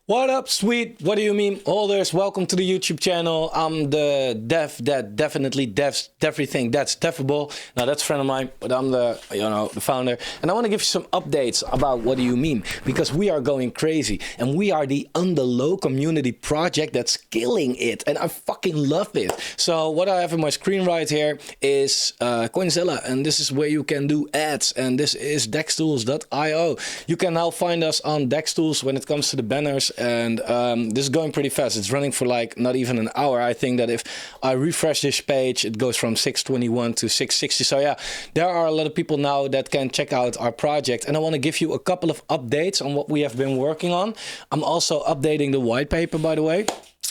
What up, sweet? What do you mean, holders? Welcome to the YouTube channel. I'm the dev that definitely devs everything that's devable. Now that's a friend of mine, but I'm the the founder, and I want to give you some updates about what do you mean, because we are going crazy, and we are the low community project that's killing it, and I fucking love it. So what I have on my screen right here is Coinzilla, and this is where you can do ads, and this is dextools.io. You can now find us on Dextools when it comes to the banners. And this is going pretty fast. It's running for like not even an hour. I think that if I refresh this page, it goes from 621 to 660. So yeah, there are a lot of people now that can check out our project. And I want to give you a couple of updates on what we have been working on. I'm also updating the white paper, by the way.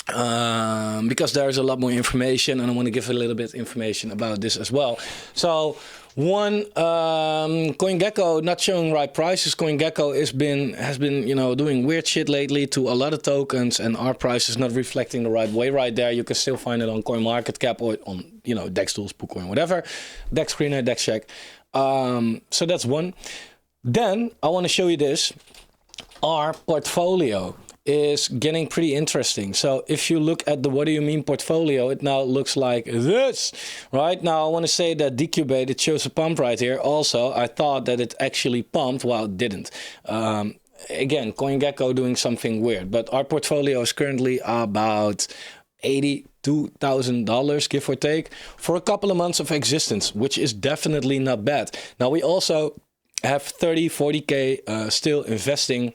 Because there's a lot more information, and I want to give a little bit information about this as well. So one, CoinGecko not showing right prices. CoinGecko has been doing weird shit lately to a lot of tokens, and our price is not reflecting the right way right there. You can still find it on CoinMarketCap or on Dextools, PooCoin, whatever, Dex Screener, DexCheck. So that's one. Then I want to show you this. Our portfolio is getting pretty interesting. So if you look at the what do you mean portfolio, it now looks like this. Right now I want to say that decubate, it shows a pump right here. Also, I thought that it actually pumped. Well, it didn't. Again, CoinGecko doing something weird, but our portfolio is currently about $82,000, give or take, for a couple of months of existence, which is definitely not bad. Now we also have 40K still investing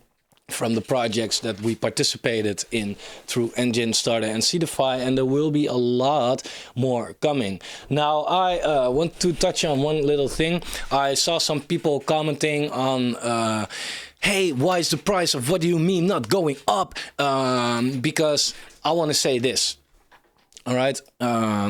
from the projects that we participated in through Engine Starter and Seedify, and there will be a lot more coming. Now I want to touch on one little thing. I saw some people commenting on hey, why is the price of what do you mean not going up? Because I want to say this, all right,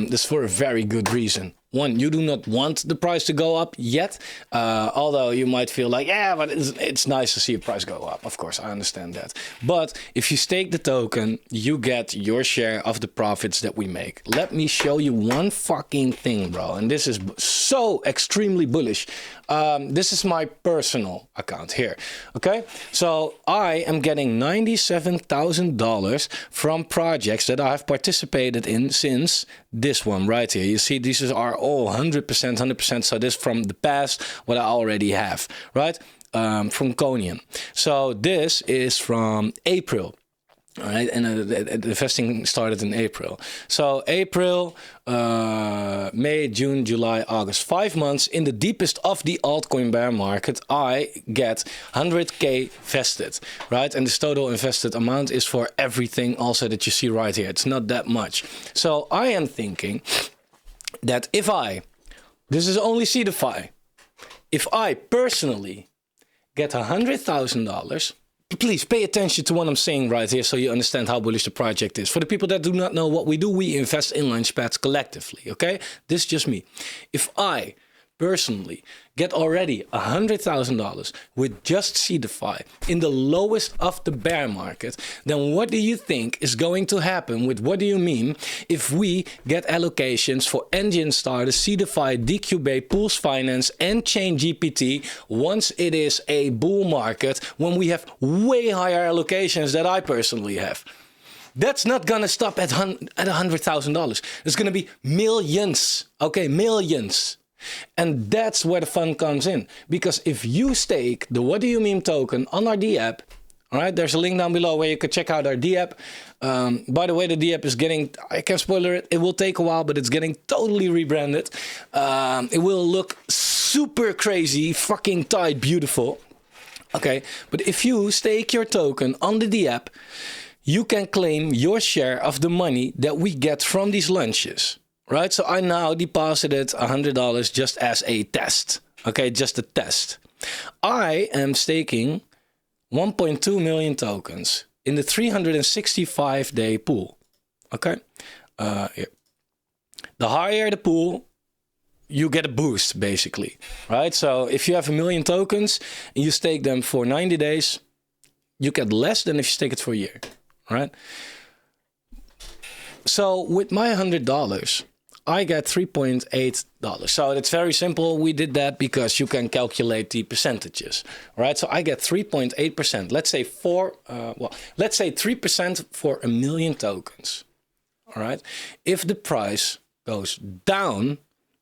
this for a very good reason. One, you do not want the price to go up yet, although you might feel like, yeah, but it's nice to see a price go up. Of course, I understand that. But if you stake the token, you get your share of the profits that we make. Let me show you one fucking thing, bro. And this is so extremely bullish. This is my personal account here. Okay, so I am getting $97,000 from projects that I have participated in since this one right here. You see, these are all 100%. So this from the past, what I already have, right? From Conian. So this is from April. All right, and the investing started in April. So April, May, June, July, August, 5 months in the deepest of the altcoin bear market, I get 100K vested, right? And this total invested amount is for everything also that you see right here. It's not that much. So I am thinking that this is only Seedify, if I personally get $100,000, please pay attention to what I'm saying right here so you understand how bullish the project is. For the people that do not know what we do, we invest in launchpads collectively, okay? This is just me. If I personally get already $100,000 with just Seedify in the lowest of the bear market, then what do you think is going to happen with what do you mean if we get allocations for Engine Starter, Seedify, Decubate, Pools Finance, and Chain GPT once it is a bull market, when we have way higher allocations that I personally have? That's not gonna stop at $100,000. It's gonna be millions, okay, millions. And that's where the fun comes in, because if you stake the what do you mean token on our D app, all right, there's a link down below where you can check out our D app. By the way, the D app is getting, I can spoiler it, it will take a while, but it's getting totally rebranded. It will look super crazy, fucking tight, beautiful. Okay, but if you stake your token on the D app, you can claim your share of the money that we get from these lunches. Right, so I now deposited $100 just as a test. Okay, just a test. I am staking 1.2 million tokens in the 365-day pool. Okay, here. The higher the pool, you get a boost, basically. Right, so if you have 1 million tokens and you stake them for 90 days, you get less than if you stake it for a year. Right. So with my $100, I get $3.8. So it's very simple. We did that because you can calculate the percentages, right? So I get 3.8%. Let's say let's say 3% for 1 million tokens. All right. If the price goes down,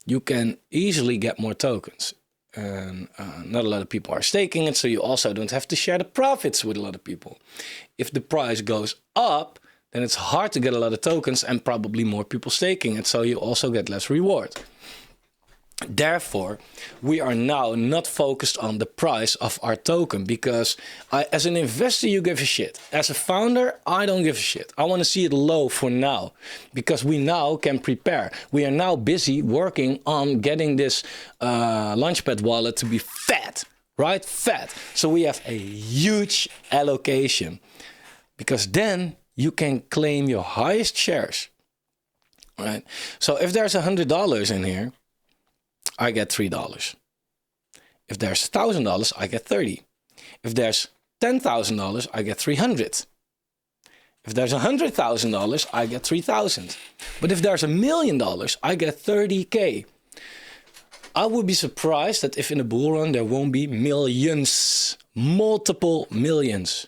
you can easily get more tokens. And not a lot of people are staking it, so you also don't have to share the profits with a lot of people. If the price goes up, then it's hard to get a lot of tokens and probably more people staking it, so you also get less reward. Therefore, we are now not focused on the price of our token because as an investor, you give a shit. As a founder, I don't give a shit. I want to see it low for now because we now can prepare. We are now busy working on getting this Launchpad wallet to be fat, right? Fat. So we have a huge allocation because then you can claim your highest shares, right? So if there's $100 in here, I get $3. If there's $1,000, I get 30. If there's $10,000, I get 300. If there's $100,000, I get 3,000. But if there's $1 million, I get 30K. I would be surprised that if in a bull run there won't be millions, multiple millions.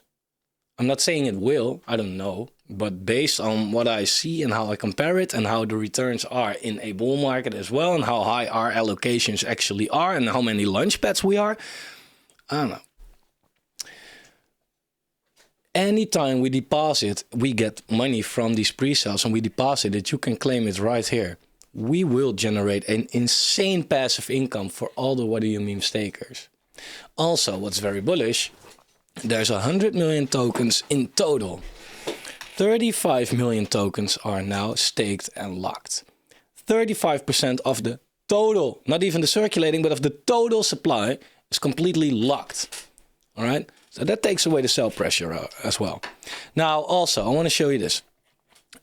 I'm not saying it will, I don't know. But based on what I see and how I compare it and how the returns are in a bull market as well and how high our allocations actually are and how many Launchpads we are, I don't know. Anytime we deposit, we get money from these pre-sales and we deposit it, you can claim it right here. We will generate an insane passive income for all the WDYM stakers. Also, what's very bullish, there's 100 million tokens in total. 35 million tokens are now staked and locked. 35% of the total, not even the circulating, but of the total supply is completely locked. All right. So that takes away the sell pressure as well. Now, also, I want to show you this.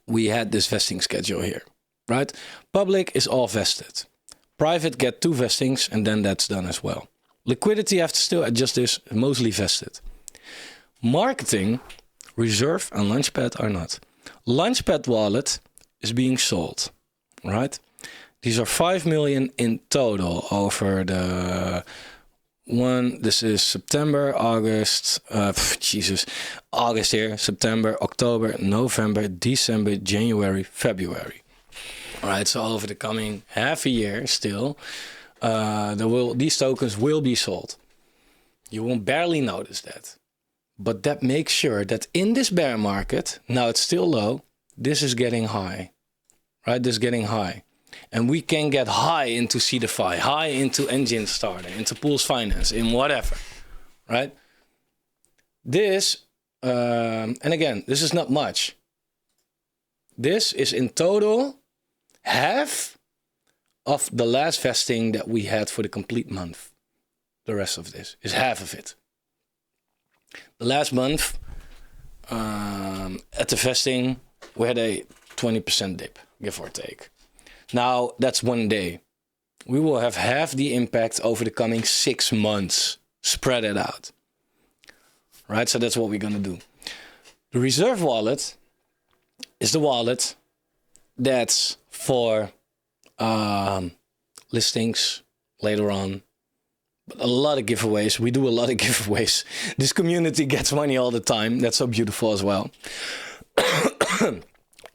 We had this vesting schedule here, right? Public is all vested. Private get 2 vestings and then that's done as well. Liquidity, I have to still adjust this, mostly vested. Marketing, Reserve and Launchpad are not. Launchpad wallet is being sold, right? These are 5 million in total over the one. This is September, August, August here, September, October, November, December, January, February. All right, so over the coming half a year still, these tokens will be sold. You will barely notice that. But that makes sure that in this bear market, now it's still low, this is getting high, right? This is getting high. And we can get high into CDFI, high into Engine Starter, into Pools Finance, in whatever, right? This, and again, this is not much. This is in total half of the last vesting that we had for the complete month. The rest of this is half of it. The last month, at the vesting, we had a 20% dip, give or take. Now, that's one day. We will have half the impact over the coming 6 months. Spread it out. Right, so that's what we're going to do. The reserve wallet is the wallet that's for listings later on. A lot of giveaways. We do a lot of giveaways. This community gets money all the time. That's so beautiful as well.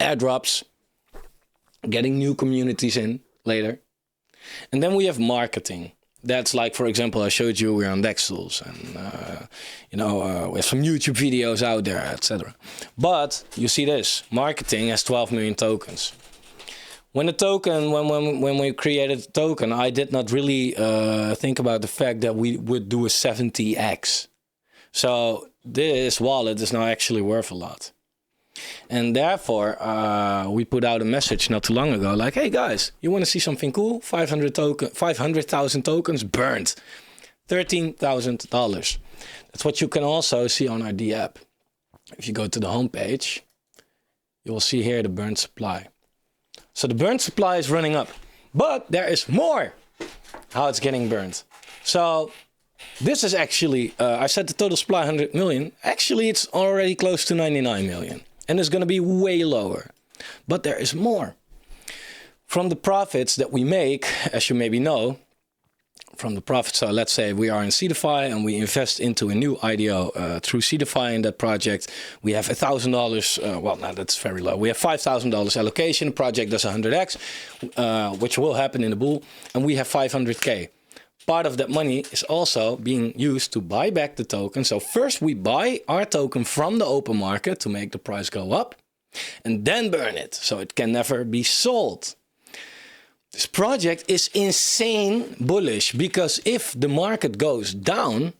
Airdrops. Getting new communities in later. And then we have marketing. That's like, for example, I showed you we're on Dexels and, we have some YouTube videos out there, etc. But you see this. Marketing has 12 million tokens. When we created the token, I did not really think about the fact that we would do a 70x. So this wallet is now actually worth a lot. And therefore, we put out a message not too long ago, like, hey guys, you want to see something cool? 500,000 tokens burned. $13,000. That's what you can also see on our D app. If you go to the homepage, you will see here the burned supply. So the burnt supply is running up, but there is more how it's getting burned. So this is actually, I said the total supply 100 million. Actually, it's already close to 99 million and it's going to be way lower, but there is more. From the profits that we make, as you maybe know, from the profits, so let's say we are in Seedify and we invest into a new IDO through Seedify in that project. We have $1,000, well, no, that's very low. We have $5,000 allocation, project does 100x, which will happen in the bull, and we have 500K. Part of that money is also being used to buy back the token. So first we buy our token from the open market to make the price go up, and then burn it, so it can never be sold. This project is insane bullish, because if the market goes down,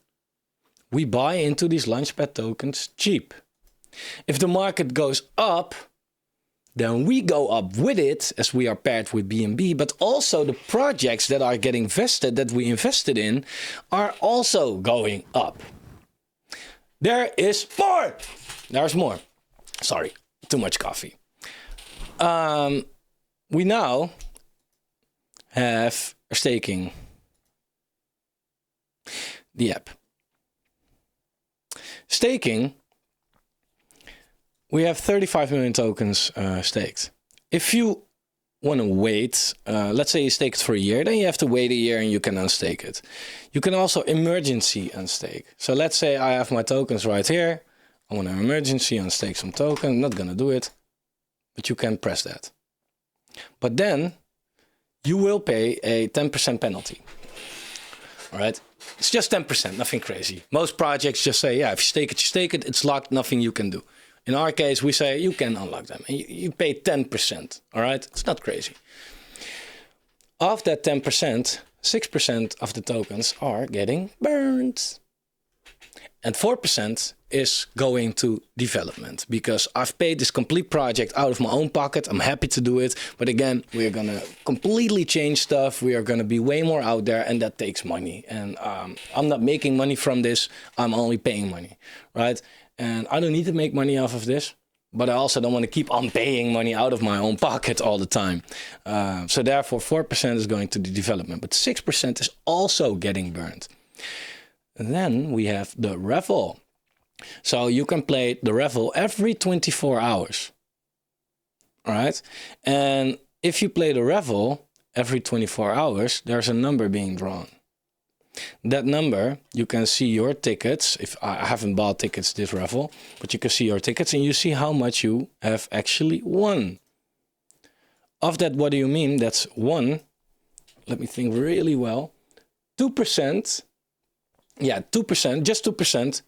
we buy into these Launchpad tokens cheap. If the market goes up, then we go up with it, as we are paired with BNB, but also the projects that are getting vested, that we invested in, are also going up. There is more. There's more. Sorry, too much coffee. We now have staking the app. Staking, we have 35 million tokens staked. If you want to wait, let's say you stake it for a year, then you have to wait a year and you can unstake it. You can also emergency unstake. So let's say I have my tokens right here. I want to emergency unstake some token. I'm not going to do it, but you can press that. But then you will pay a 10% penalty. All right. It's just 10%, nothing crazy. Most projects just say, yeah, if you stake it, it's locked, nothing you can do. In our case, we say you can unlock them. And you pay 10%, all right? It's not crazy. Of that 10%, 6% of the tokens are getting burned. And 4% is going to development, because I've paid this complete project out of my own pocket. I'm happy to do it. But again, we're going to completely change stuff. We are going to be way more out there, and that takes money. And I'm not making money from this. I'm only paying money, right? And I don't need to make money off of this, but I also don't want to keep on paying money out of my own pocket all the time. So therefore, 4% is going to the development, but 6% is also getting burned. And then we have the Raffle. So you can play the Raffle every 24 hours. All right. And if you play the Raffle every 24 hours, there's a number being drawn. That number, you can see your tickets. If I haven't bought tickets this Raffle, but you can see your tickets and you see how much you have actually won. Of that, what do you mean? That's one. Let me think really well. 2%. Yeah, 2%, just 2%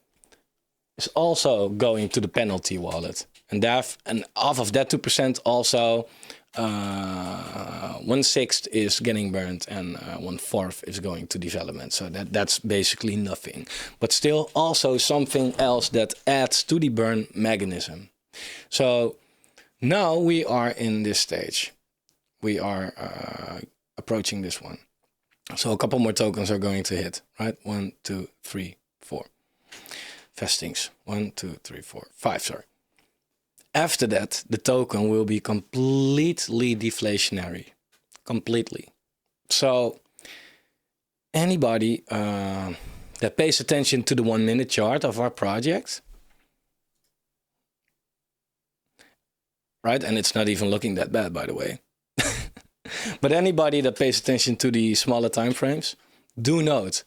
is also going to the penalty wallet. And off of that 2% also, 1/6 is getting burned and 1/4 is going to development. So that's basically nothing. But still also something else that adds to the burn mechanism. So now we are in this stage. We are approaching this one. So a couple more tokens are going to hit, right? 1, 2, 3, 4. Vestings. 1, 2, 3, 4, 5, sorry. After that, the token will be completely deflationary. Completely. So anybody that pays attention to the 1-minute chart of our project, right? And it's not even looking that bad, by the way. But anybody that pays attention to the smaller time frames, do note,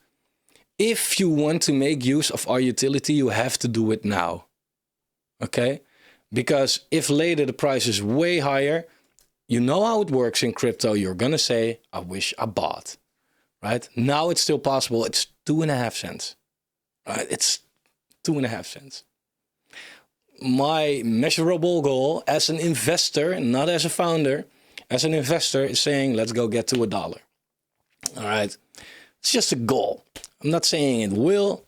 if you want to make use of our utility, you have to do it now. Okay? Because if later the price is way higher, you know how it works in crypto. You're going to say, I wish I bought. Right? Now it's still possible. It's 2.5 cents. Right? It's 2.5 cents. My measurable goal as an investor, not as a founder, as an investor is saying, let's go get to $1. All right. It's just a goal. I'm not saying it will.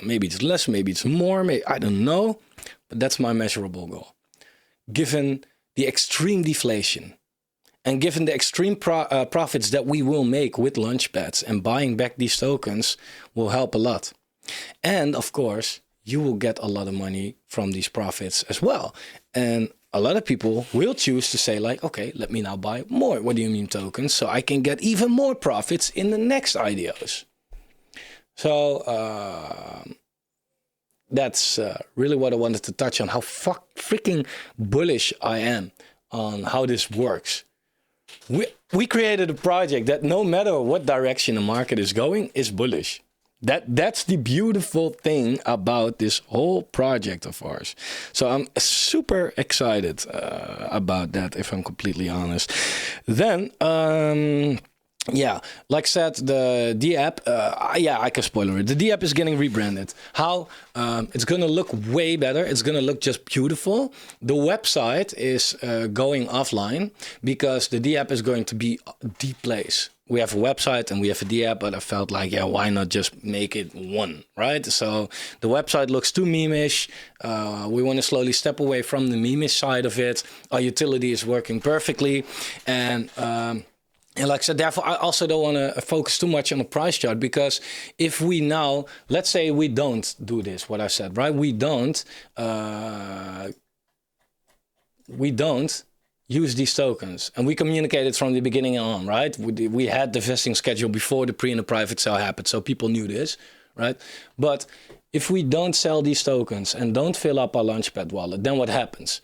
Maybe it's less, maybe it's more. I don't know. But that's my measurable goal. Given the extreme deflation and given the extreme profits that we will make with Launchpads, and buying back these tokens will help a lot. And of course, you will get a lot of money from these profits as well. And a lot of people will choose to say like, okay, let me now buy more. What do you mean tokens? So I can get even more profits in the next IDOs. So that's really what I wanted to touch on, how freaking bullish I am on how this works. we created a project that no matter what direction the market is going is bullish. That's the beautiful thing about this whole project of ours. So I'm super excited about that, if I'm completely honest. Then, yeah, like I said, the app, yeah, I can spoiler it. The app is getting rebranded. How? It's going to look way better. It's going to look just beautiful. The website is going offline because the app is going to be the place. We have a website and we have a D-app, but I felt like, yeah, why not just make it one, right? So the website looks too meme-ish. We want to slowly step away from the meme-ish side of it. Our utility is working perfectly. And like I said, therefore, I also don't want to focus too much on the price chart, because if we now, let's say we don't do this, what I said, right? We don't use these tokens, and we communicated from the beginning on, right? We had the vesting schedule before the pre and the private sale happened, so people knew this, right? But if we don't sell these tokens and don't fill up our Launchpad wallet, then what happens?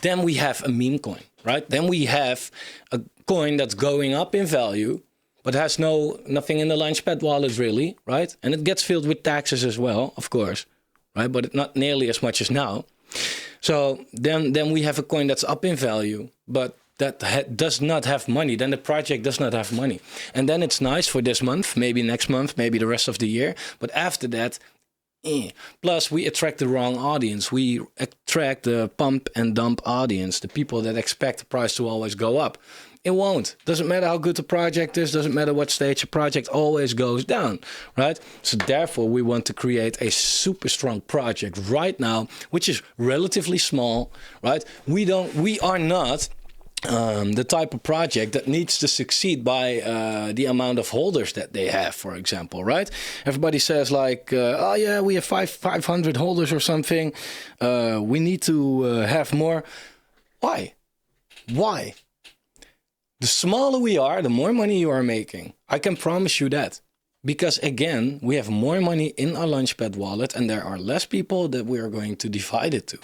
Then we have a meme coin, right? Then we have a coin that's going up in value, but has nothing in the Launchpad wallet really, right? And it gets filled with taxes as well, of course, right? But not nearly as much as now. So then we have a coin that's up in value, but that does not have money. Then the project does not have money. And then it's nice for this month, maybe next month, maybe the rest of the year. But after that, Plus, we attract the wrong audience. We attract the pump and dump audience, the people that expect the price to always go up. It won't. Doesn't matter how good the project is, doesn't matter what stage the project always goes down, right? So therefore, we want to create a super strong project right now, which is relatively small, right? We are not the type of project that needs to succeed by the amount of holders that they have, for example, right? Everybody says like, oh yeah, we have 500 holders or something. We need to have more. Why? The smaller we are, the more money you are making. I can promise you that. Because again, we have more money in our Launchpad wallet and there are less people that we are going to divide it to.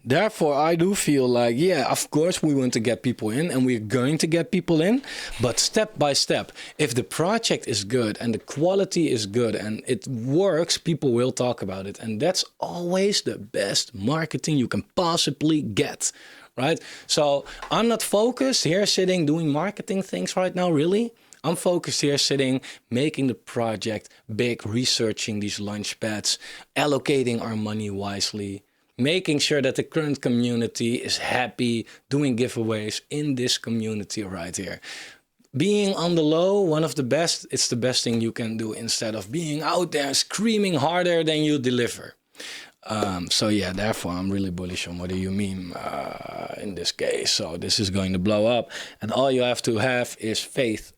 Therefore, I do feel like, yeah, of course we want to get people in and we're going to get people in, but step by step. If the project is good and the quality is good and it works, people will talk about it. And that's always the best marketing you can possibly get, right? So I'm not focused here sitting doing marketing things right now, really. I'm focused here sitting, making the project big, researching these Launchpads, allocating our money wisely, making sure that the current community is happy, doing giveaways in this community right here. Being on the low, one of the best, it's the best thing you can do instead of being out there screaming harder than you deliver. So yeah, therefore I'm really bullish on WDYM in this case. So this is going to blow up, and all you have to have is faith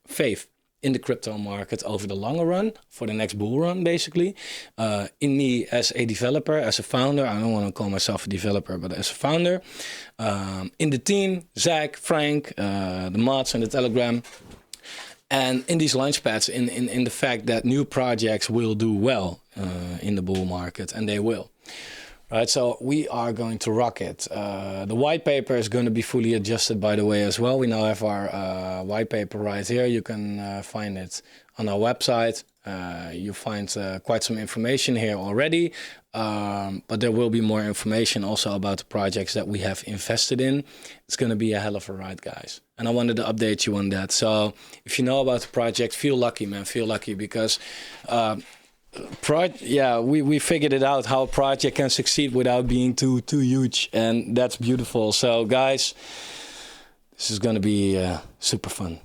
in the crypto market over the longer run, for the next bull run, basically. In me as a developer, as a founder. I don't want to call myself a developer, but as a founder. In the team, Zach, Frank, the mods and the Telegram. And in these Launchpads, in the fact that new projects will do well in the bull market, and they will. Right, so we are going to rock it. The white paper is going to be fully adjusted, by the way, as well. We now have our white paper right here. You can find it on our website. You find quite some information here already, but there will be more information also about the projects that we have invested in. It's going to be a hell of a ride, guys. And I wanted to update you on that. So if you know about the project, feel lucky, man. Feel lucky because... we figured it out how a project can succeed without being too huge, and that's beautiful. So guys, this is going to be super fun.